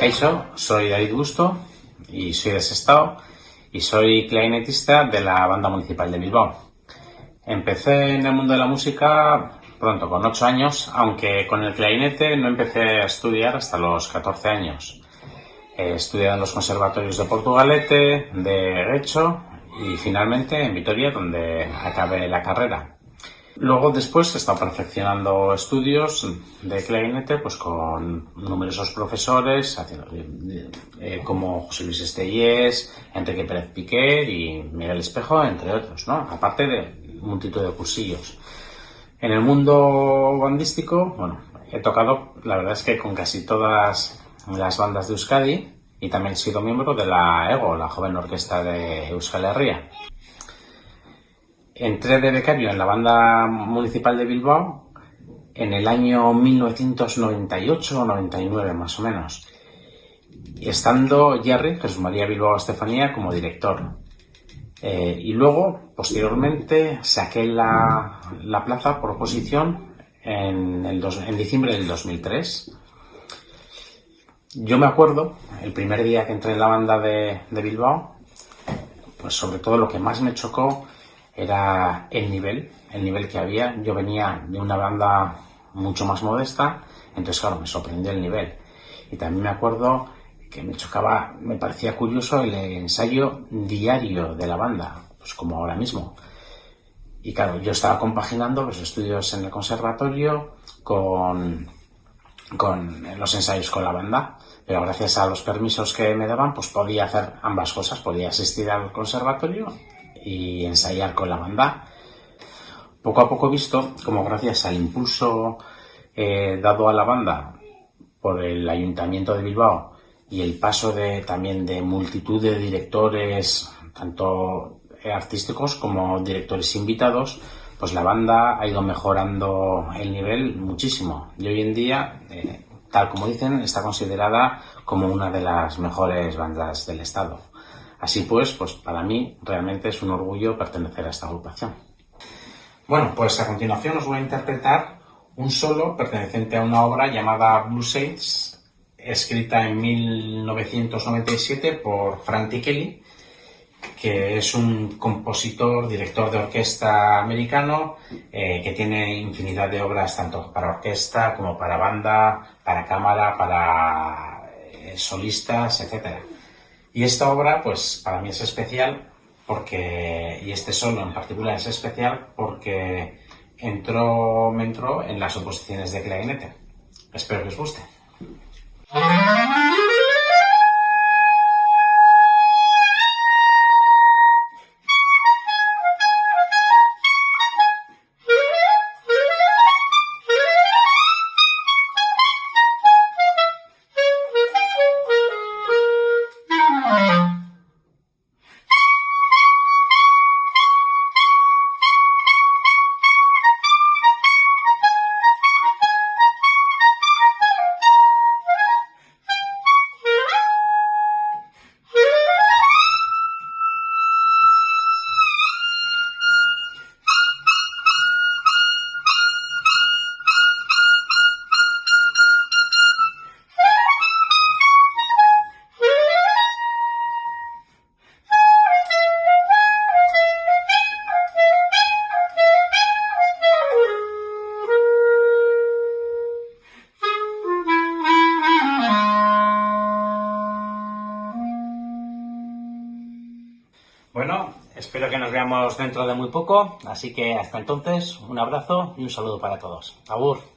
Kaixo, soy David Busto y soy de Sestao y soy clarinetista de la Banda Municipal de Bilbao. Empecé en el mundo de la música pronto, con 8 años, aunque con el clarinete no empecé a estudiar hasta los 14 años. Estudié en los conservatorios de Portugalete, de Guecho y finalmente en Vitoria, donde acabé la carrera. Luego después he estado perfeccionando estudios de clarinete pues con numerosos profesores como José Luis Estellés, Enrique Pérez Piquer y Miguel Espejo, entre otros, ¿no? Aparte de multitud de cursillos. En el mundo bandístico, bueno, he tocado, la verdad es que con casi todas las bandas de Euskadi y también he sido miembro de la EGO, la Joven Orquesta de Euskal Herria. Entré de becario en la Banda Municipal de Bilbao en el año 1998 o 99 más o menos, estando Jerry, Jesús María Bilbao Estefanía, como director. Y luego, posteriormente, saqué la plaza por oposición en diciembre del 2003. Yo me acuerdo, el primer día que entré en la banda de Bilbao, pues sobre todo lo que más me chocó era el nivel que había. Yo venía de una banda mucho más modesta, entonces claro, me sorprendió el nivel. Y también me acuerdo que me parecía curioso el ensayo diario de la banda, pues como ahora mismo. Y claro, yo estaba compaginando los estudios en el conservatorio con los ensayos con la banda, pero gracias a los permisos que me daban, pues podía hacer ambas cosas, podía asistir al conservatorio y ensayar con la banda. Poco a poco he visto como gracias al impulso dado a la banda por el Ayuntamiento de Bilbao y el paso también de multitud de directores, tanto artísticos como directores invitados, pues la banda ha ido mejorando el nivel muchísimo. Y hoy en día, tal como dicen, está considerada como una de las mejores bandas del estado. Así pues para mí realmente es un orgullo pertenecer a esta agrupación. Bueno, pues a continuación os voy a interpretar un solo perteneciente a una obra llamada Blue Shades, escrita en 1997 por Frank Ticheli, que es un compositor, director de orquesta americano, que tiene infinidad de obras tanto para orquesta como para banda, para cámara, para solistas, etc. Y esta obra, pues para mí es especial y este solo en particular es especial porque me entró en las oposiciones de clarinete. Espero que os guste. Bueno, espero que nos veamos dentro de muy poco, así que hasta entonces, un abrazo y un saludo para todos. Agur.